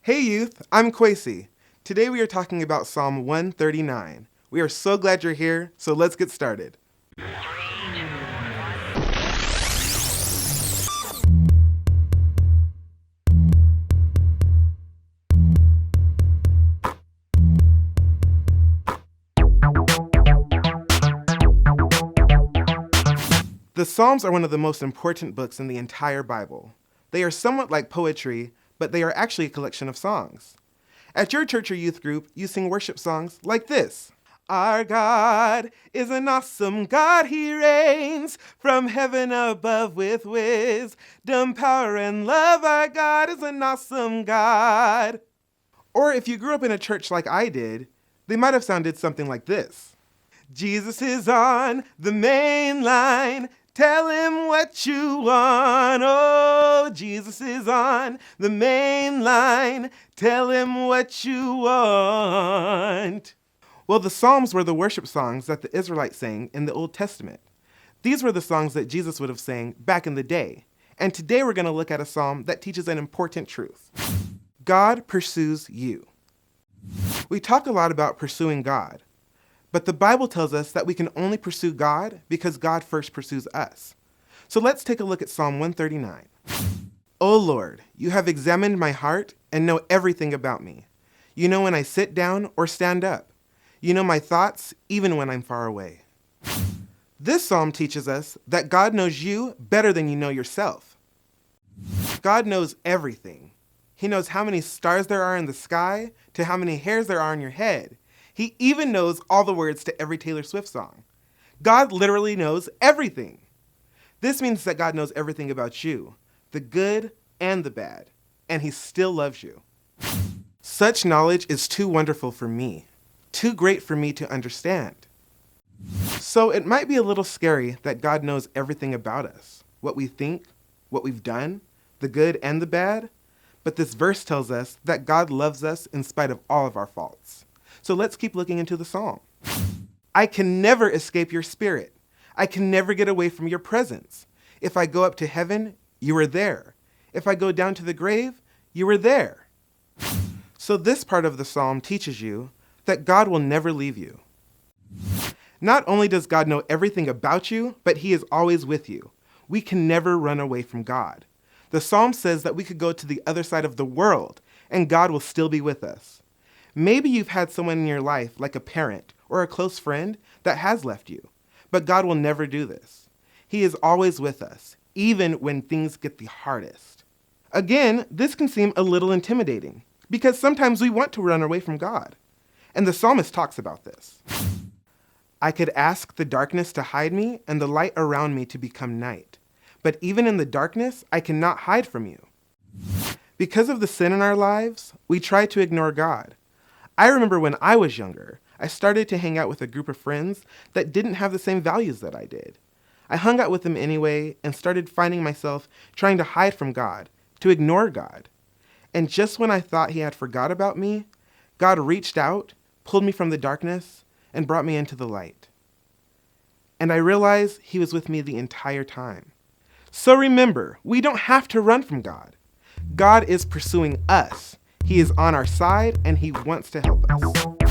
Hey youth, I'm Kwesi. Today we are talking about Psalm 139. We are so glad you're here, so let's get started. The Psalms are one of the most important books in the entire Bible. They are somewhat like poetry, but they are actually a collection of songs. At your church or youth group, you sing worship songs like this. Our God is an awesome God, He reigns from heaven above with wisdom, power, and love. Our God is an awesome God. Or if you grew up in a church like I did, they might have sounded something like this. Jesus is on the main line. Tell him what you want. Oh, Jesus is on the main line. Tell him what you want. Well, the Psalms were the worship songs that the Israelites sang in the Old Testament. These were the songs that Jesus would have sang back in the day. And today we're going to look at a psalm that teaches an important truth. God pursues you. We talk a lot about pursuing God. But the Bible tells us that we can only pursue God because God first pursues us. So let's take a look at Psalm 139. O Lord, you have examined my heart and know everything about me. You know when I sit down or stand up. You know my thoughts even when I'm far away. This psalm teaches us that God knows you better than you know yourself. God knows everything. He knows how many stars there are in the sky to how many hairs there are on your head. He even knows all the words to every Taylor Swift song. God literally knows everything. This means that God knows everything about you, the good and the bad, and He still loves you. Such knowledge is too wonderful for me, too great for me to understand. So it might be a little scary that God knows everything about us, what we think, what we've done, the good and the bad, but this verse tells us that God loves us in spite of all of our faults. So let's keep looking into the psalm. I can never escape your spirit. I can never get away from your presence. If I go up to heaven, you are there. If I go down to the grave, you are there. So this part of the psalm teaches you that God will never leave you. Not only does God know everything about you, but He is always with you. We can never run away from God. The psalm says that we could go to the other side of the world, and God will still be with us. Maybe you've had someone in your life, like a parent or a close friend, that has left you. But God will never do this. He is always with us, even when things get the hardest. Again, this can seem a little intimidating, because sometimes we want to run away from God. And the psalmist talks about this. I could ask the darkness to hide me and the light around me to become night. But even in the darkness, I cannot hide from you. Because of the sin in our lives, we try to ignore God. I remember when I was younger, I started to hang out with a group of friends that didn't have the same values that I did. I hung out with them anyway and started finding myself trying to hide from God, to ignore God. And just when I thought He had forgot about me, God reached out, pulled me from the darkness, and brought me into the light. And I realized He was with me the entire time. So remember, we don't have to run from God. God is pursuing us. He is on our side, and He wants to help us.